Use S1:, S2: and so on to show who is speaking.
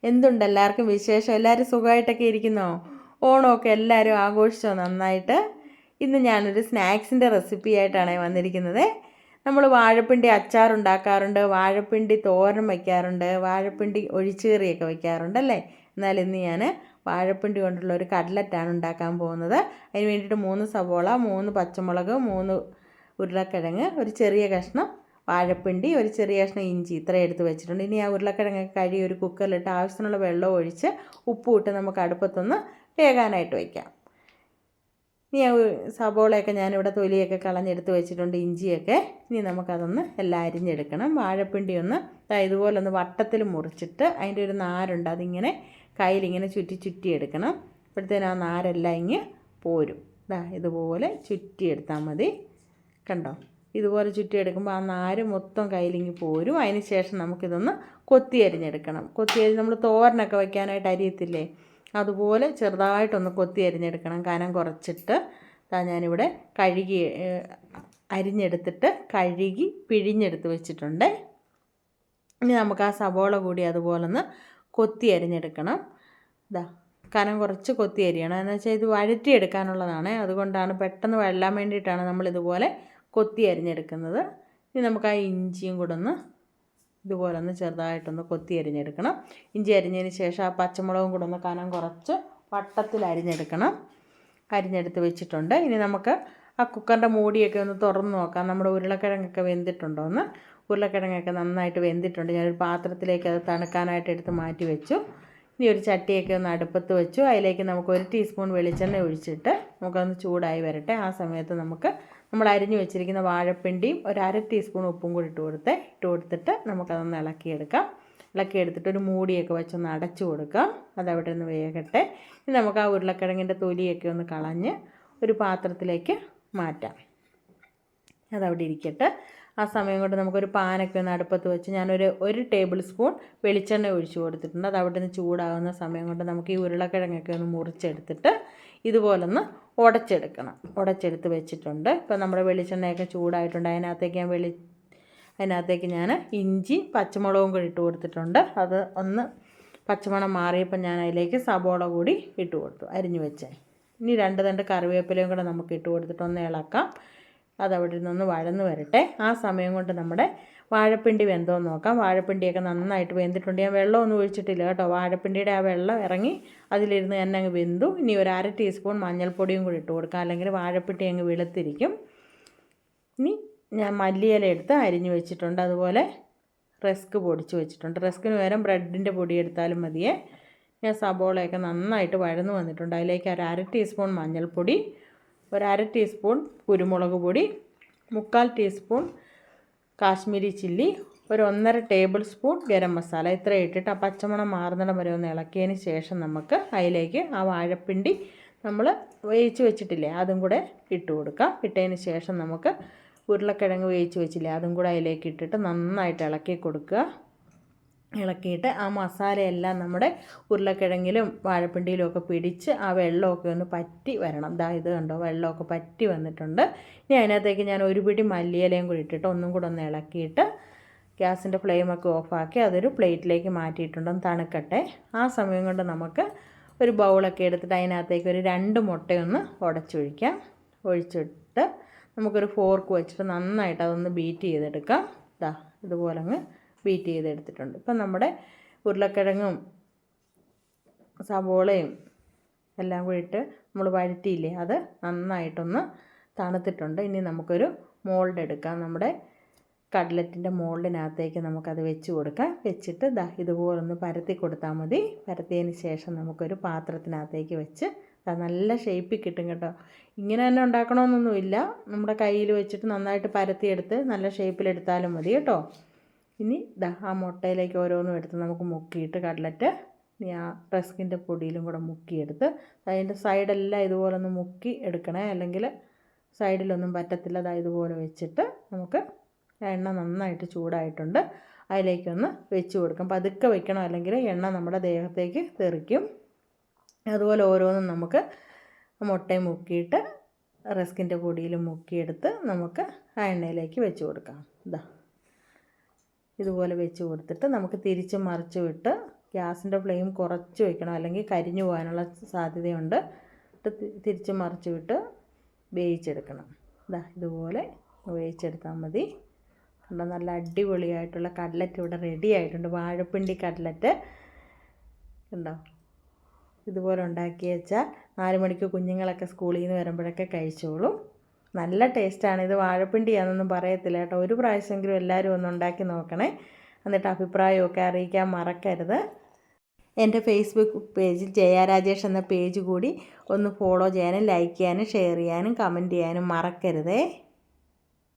S1: എന്തുണ്ട് എല്ലാവർക്കും വിശേഷം? എല്ലാവരും സുഖമായിട്ടൊക്കെ ഇരിക്കുന്നോ? ഓണമൊക്കെ എല്ലാവരും ആഘോഷിച്ചോ നന്നായിട്ട്? ഇന്ന് ഞാനൊരു സ്നാക്സിൻ്റെ റെസിപ്പി ആയിട്ടാണ് വന്നിരിക്കുന്നത്. നമ്മൾ വാഴപ്പിണ്ടി അച്ചാറുണ്ടാക്കാറുണ്ട്, വാഴപ്പിണ്ടി തോരൻ വയ്ക്കാറുണ്ട്, വാഴപ്പിണ്ടി ഒഴിച്ചുകറിയൊക്കെ വയ്ക്കാറുണ്ട് അല്ലേ? എന്നാൽ ഇന്ന് ഞാൻ വാഴപ്പിണ്ടി കൊണ്ടുള്ള ഒരു കട്ലറ്റാണ് ഉണ്ടാക്കാൻ പോകുന്നത്. അതിന് വേണ്ടിയിട്ട് 3 സവോള, 3 പച്ചമുളക്, 3 ഉരുളക്കിഴങ്ങ്, ഒരു ചെറിയ കഷ്ണം വാഴപ്പിണ്ടി, ഒരു ചെറിയ കഷ്ണം ഇഞ്ചി, ഇത്രയും എടുത്ത് വെച്ചിട്ടുണ്ട്. ഇനി ആ ഉരുളക്കിഴങ്ങ് കഴുകി ഒരു കുക്കറിലിട്ട് ആവശ്യത്തിനുള്ള വെള്ളം ഒഴിച്ച് ഉപ്പും ഇട്ട് നമുക്ക് അടുപ്പത്തൊന്ന് വേകാനായിട്ട് വയ്ക്കാം. ഇനി ആ സബോളയൊക്കെ ഞാനിവിടെ തൊലിയൊക്കെ കളഞ്ഞെടുത്ത് വെച്ചിട്ടുണ്ട്, ഇഞ്ചിയൊക്കെ. ഇനി നമുക്കതൊന്ന് എല്ലാം അരിഞ്ഞെടുക്കണം. വാഴപ്പിണ്ടി ഒന്ന് ഇതുപോലെ ഒന്ന് വട്ടത്തിൽ മുറിച്ചിട്ട് അതിൻ്റെ ഒരു നാരുണ്ട്, അതിങ്ങനെ കയ്യിലിങ്ങനെ ചുറ്റി എടുക്കണം. അപ്പോഴത്തേനും ആ നാരെല്ലാം ഇങ്ങ് പോരും. ഇതുപോലെ ചുറ്റിയെടുത്താൽ മതി. കണ്ടോ? ഇതുപോലെ ചുറ്റിയെടുക്കുമ്പോൾ ആ നാര് മൊത്തം കയ്യിലിങ്ങി പോരും. അതിന് ശേഷം നമുക്കിതൊന്ന് കൊത്തി അരിഞ്ഞെടുക്കണം. നമ്മൾ തോരനൊക്കെ വയ്ക്കാനായിട്ട് അരിയത്തില്ലേ, അതുപോലെ ചെറുതായിട്ടൊന്ന് കൊത്തി അരിഞ്ഞെടുക്കണം. കനം കുറച്ചിട്ട് ഞാനിവിടെ അരിഞ്ഞെടുത്തിട്ട് കഴുകി പിഴിഞ്ഞെടുത്ത് വെച്ചിട്ടുണ്ട്. ഇനി നമുക്ക് ആ സബോള കൂടി അതുപോലെ ഒന്ന് കൊത്തി അരിഞ്ഞെടുക്കണം. കനം കുറച്ച് കൊത്തി അരിയണം. എന്ന് വെച്ചാൽ ഇത് വഴറ്റിയെടുക്കാനുള്ളതാണ്, അതുകൊണ്ടാണ് പെട്ടെന്ന് വഴലാൻ വേണ്ടിയിട്ടാണ് നമ്മളിതുപോലെ കൊത്തി അരിഞ്ഞെടുക്കുന്നത്. ഇനി നമുക്ക് ആ ഇഞ്ചിയും കൂടെ ഒന്ന് ഇതുപോലെ ഒന്ന് ചെറുതായിട്ടൊന്ന് കൊത്തി അരിഞ്ഞെടുക്കണം. ഇഞ്ചി അരിഞ്ഞതിന് ശേഷം ആ പച്ചമുളകും കൂടെ ഒന്ന് കനം കുറച്ച് വട്ടത്തിൽ അരിഞ്ഞെടുത്ത് വെച്ചിട്ടുണ്ട്. ഇനി നമുക്ക് ആ കുക്കറിൻ്റെ മൂടിയൊക്കെ ഒന്ന് തുറന്ന് നോക്കാം, നമ്മുടെ ഉരുളക്കിഴങ്ങൊക്കെ വെന്തിട്ടുണ്ടോ എന്ന്. ഉരുളക്കിഴങ്ങൊക്കെ നന്നായിട്ട് വെന്തിട്ടുണ്ട്. ഞാനൊരു പാത്രത്തിലേക്ക് അത് തണുക്കാനായിട്ട് എടുത്ത് മാറ്റി വെച്ചു. ഇനി ഒരു ചട്ടിയൊക്കെ ഒന്ന് അടുപ്പത്ത് വെച്ചു. അതിലേക്ക് നമുക്ക് 1 ടീസ്പൂൺ വെളിച്ചെണ്ണ ഒഴിച്ചിട്ട് നമുക്കൊന്ന് ചൂടായി വരട്ടെ. ആ സമയത്ത് നമുക്ക് നമ്മൾ അരിഞ്ഞു വെച്ചിരിക്കുന്ന വാഴപ്പിണ്ടിയും ഒരു 1/2 ടീസ്പൂൺ ഉപ്പും കൂടി ഇട്ട് കൊടുത്തിട്ട് നമുക്കതൊന്ന് ഇളക്കിയെടുത്തിട്ട് ഒരു മൂടിയൊക്കെ വെച്ചൊന്ന് അടച്ചു കൊടുക്കാം. അതവിടെ നിന്ന് വേകട്ടെ. ഇനി നമുക്ക് ആ ഉരുളക്കിഴങ്ങിൻ്റെ തൊലിയൊക്കെ ഒന്ന് കളഞ്ഞ് ഒരു പാത്രത്തിലേക്ക് മാറ്റാം. അതവിടെ ഇരിക്കട്ടെ. ആ സമയം കൊണ്ട് നമുക്കൊരു പാനൊക്കെ ഒന്ന് അടുപ്പത്ത് വെച്ച് ഞാനൊരു 1 ടേബിൾ സ്പൂൺ വെളിച്ചെണ്ണ ഒഴിച്ച് കൊടുത്തിട്ടുണ്ട്. അത് അവിടെ നിന്ന് ചൂടാകുന്ന സമയം കൊണ്ട് നമുക്ക് ഈ ഉരുളക്കിഴങ്ങൊക്കെ ഒന്ന് മുറിച്ചെടുത്തിട്ട് ഇതുപോലൊന്ന് ഉടച്ചെടുത്ത് വെച്ചിട്ടുണ്ട്. ഇപ്പോൾ നമ്മുടെ വെളിച്ചെണ്ണയൊക്കെ ചൂടായിട്ടുണ്ട്. അതിനകത്തേക്ക് ഞാൻ ഇഞ്ചി പച്ചമുളകും കൂടി ഇട്ട് കൊടുത്തിട്ടുണ്ട്. അത് ഒന്ന് പച്ചമണം മാറിയപ്പോൾ ഞാൻ അതിലേക്ക് സബോള കൂടി ഇട്ട് കൊടുത്തു, അരിഞ്ഞു വെച്ചേ. ഇനി 2 തണ്ട് കറിവേപ്പിലയും കൂടെ നമുക്ക് ഇട്ട് കൊടുത്തിട്ട് ഒന്ന് ഇളക്കാം. അതവിടെ നിന്നൊന്ന് വഴന്ന് വരട്ടെ. ആ സമയം കൊണ്ട് നമ്മുടെ വാഴപ്പിണ്ടി വെന്തോന്ന് നോക്കാം. വാഴപ്പിണ്ടിയൊക്കെ നന്നായിട്ട് വെന്തിട്ടുണ്ട്. ഞാൻ വെള്ളമൊന്നും ഒഴിച്ചിട്ടില്ല കേട്ടോ. വാഴപ്പിണ്ടിയുടെ ആ വെള്ളം ഇറങ്ങി അതിലിരുന്ന് തന്നെ അങ്ങ് വെന്തു. ഇനി ഒരു 1/2 ടീസ്പൂൺ മഞ്ഞൾപ്പൊടിയും കൂടി ഇട്ട് കൊടുക്കാം, അല്ലെങ്കിൽ വാഴപ്പിണ്ടി അങ്ങ് വെളുത്തിരിക്കും. ഇനി ഞാൻ മല്ലിയില എടുത്ത് അരിഞ്ഞു വെച്ചിട്ടുണ്ട്. അതുപോലെ റസ്ക് പൊടിച്ച് വെച്ചിട്ടുണ്ട്. റസ്കിന് പകരം ബ്രെഡിൻ്റെ പൊടി എടുത്താലും മതിയേ. ഞാൻ സബോളയൊക്കെ നന്നായിട്ട് വഴന്ന് വന്നിട്ടുണ്ട്. അതിലേക്ക് ഒരു 1/2 ടീസ്പൂൺ മഞ്ഞൾപ്പൊടി, ഒരു 1/2 ടീസ്പൂൺ കുരുമുളക് പൊടി, 3/4 ടീസ്പൂൺ കാശ്മീരി ചില്ലി, ഒരു 1.5 ടേബിൾ സ്പൂൺ ഗരം മസാല, ഇത്രയും ഇട്ടിട്ട് ആ പച്ചമണം മാറുന്നിടം വരെ ഒന്ന് ഇളക്കിയതിന് ശേഷം നമുക്ക് അതിലേക്ക് ആ വാഴപ്പിണ്ടി നമ്മൾ വേവിച്ച് വെച്ചിട്ടില്ലേ അതും കൂടെ ഇട്ട് കൊടുക്കാം. ഇട്ടതിന് ശേഷം നമുക്ക് ഉരുളക്കിഴങ്ങ് വേവിച്ച് വെച്ചില്ലേ അതും കൂടെ അതിലേക്ക് ഇട്ടിട്ട് നന്നായിട്ട് ഇളക്കി കൊടുക്കുക. ഇളക്കിയിട്ട് ആ മസാലയെല്ലാം നമ്മുടെ ഉരുളക്കിഴങ്ങിലും വാഴപ്പിണ്ടിയിലും ഒക്കെ പിടിച്ച് ആ വെള്ളമൊക്കെ ഒന്ന് പറ്റി വരണം. ഇത് കണ്ടോ, വെള്ളമൊക്കെ പറ്റി വന്നിട്ടുണ്ട്. ഇനി അതിനകത്തേക്ക് ഞാൻ ഒരു പിടി മല്ലിയിലയും കൂടി ഇട്ടിട്ട് ഒന്നും കൂടെ ഒന്ന് ഇളക്കിയിട്ട് ഗ്യാസിൻ്റെ ഫ്ലെയിമൊക്കെ ഓഫാക്കി അതൊരു പ്ലേറ്റിലേക്ക് മാറ്റിയിട്ടുണ്ട്. ഒന്ന് തണുക്കട്ടെ. ആ സമയം കൊണ്ട് നമുക്ക് ഒരു ബൗളൊക്കെ എടുത്തിട്ട് അതിനകത്തേക്ക് ഒരു 2 മുട്ടയൊന്ന് ഒഴിച്ചിട്ട് നമുക്കൊരു ഫോർക്ക് വെച്ചിട്ട് നന്നായിട്ട് അതൊന്ന് ബീറ്റ് ചെയ്തെടുക്കാം. ഇതുപോലെ അങ്ങ് ബീറ്റ് ചെയ്തെടുത്തിട്ടുണ്ട്. ഇപ്പം നമ്മുടെ ഉരുളക്കിഴങ്ങും സബോളയും എല്ലാം കൂടി ഇട്ട് നമ്മൾ വഴറ്റിയില്ലേ അത് നന്നായിട്ടൊന്ന് തണുത്തിട്ടുണ്ട്. ഇനി നമുക്കൊരു മോൾഡ് എടുക്കാം. നമ്മുടെ കട്ലറ്റിൻ്റെ മോൾഡിനകത്തേക്ക് നമുക്കത് വെച്ച് കൊടുക്കാം. വെച്ചിട്ട് ഇതുപോലൊന്ന് പരത്തി കൊടുത്താൽ മതി. പരത്തിയതിന് ശേഷം നമുക്കൊരു പാത്രത്തിനകത്തേക്ക് വെച്ച് നല്ല ഷേപ്പിൽ കിട്ടും കേട്ടോ. ഇങ്ങനെ തന്നെ ഉണ്ടാക്കണമെന്നൊന്നുമില്ല, നമ്മുടെ കയ്യിൽ വെച്ചിട്ട് നന്നായിട്ട് പരത്തിയെടുത്ത് നല്ല ഷേപ്പിലെടുത്താലും മതി കേട്ടോ. ഇനി ആ മുട്ടയിലേക്ക് ഓരോന്നും എടുത്ത് നമുക്ക് മുക്കിയിട്ട് കട്ലറ്റ് ആ റസ്കിൻ്റെ പൊടിയിലും കൂടെ മുക്കിയെടുത്ത് അതിൻ്റെ സൈഡെല്ലാം ഇതുപോലെ ഒന്ന് മുക്കി എടുക്കണേ, അല്ലെങ്കിൽ സൈഡിലൊന്നും പറ്റത്തില്ല. ഇതുപോലെ വെച്ചിട്ട് നമുക്ക് എണ്ണ നന്നായിട്ട് ചൂടായിട്ടുണ്ട്, അതിലേക്കൊന്ന് വെച്ച് കൊടുക്കാം. പതുക്കെ വെക്കണം, അല്ലെങ്കിൽ എണ്ണ നമ്മുടെ ദേഹത്തേക്ക് തെറിക്കും. അതുപോലെ ഓരോന്നും നമുക്ക് മുട്ടയും മുക്കിയിട്ട് റസ്കിൻ്റെ പൊടിയിലും മുക്കിയെടുത്ത് നമുക്ക് ആ എണ്ണയിലേക്ക് വെച്ച് കൊടുക്കാം. ഇതുപോലെ വെച്ച് കൊടുത്തിട്ട് നമുക്ക് തിരിച്ച് മറിച്ച് വിട്ട് ഗ്യാസിൻ്റെ ഫ്ലെയിം കുറച്ച് വയ്ക്കണം, അല്ലെങ്കിൽ കരിഞ്ഞു പോകാനുള്ള സാധ്യതയുണ്ട്. തിരിച്ച് മറിച്ച് വിട്ട് വേവിച്ചെടുക്കണം. ഇതുപോലെ വേവിച്ചെടുത്താൽ മതി. കണ്ടോ, നല്ല അടിപൊളിയായിട്ടുള്ള കട്ലറ്റ് ഇവിടെ റെഡി ആയിട്ടുണ്ട്. വാഴപ്പിണ്ടി കട്ലറ്റ് കണ്ടോ. ഇതുപോലെ ഉണ്ടാക്കി വെച്ചാൽ 4 മണിക്ക് കുഞ്ഞുങ്ങളൊക്കെ സ്കൂളിൽ നിന്ന് വരുമ്പോഴൊക്കെ കഴിച്ചോളും. നല്ല ടേസ്റ്റാണ്. ഇത് വാഴപ്പിണ്ടിയാണെന്നൊന്നും പറയത്തില്ല കേട്ടോ. ഒരു പ്രാവശ്യമെങ്കിലും എല്ലാവരും ഒന്ന് ഉണ്ടാക്കി നോക്കണേ. എന്നിട്ട് അഭിപ്രായമൊക്കെ അറിയിക്കാൻ മറക്കരുത്. എൻ്റെ ഫേസ്ബുക്ക് പേജിൽ ജയ രാജേഷ് എന്ന പേജ് കൂടി ഒന്ന് ഫോളോ ചെയ്യാനും ലൈക്ക് ചെയ്യാനും ഷെയർ ചെയ്യാനും കമൻറ്റ് ചെയ്യാനും മറക്കരുതേ.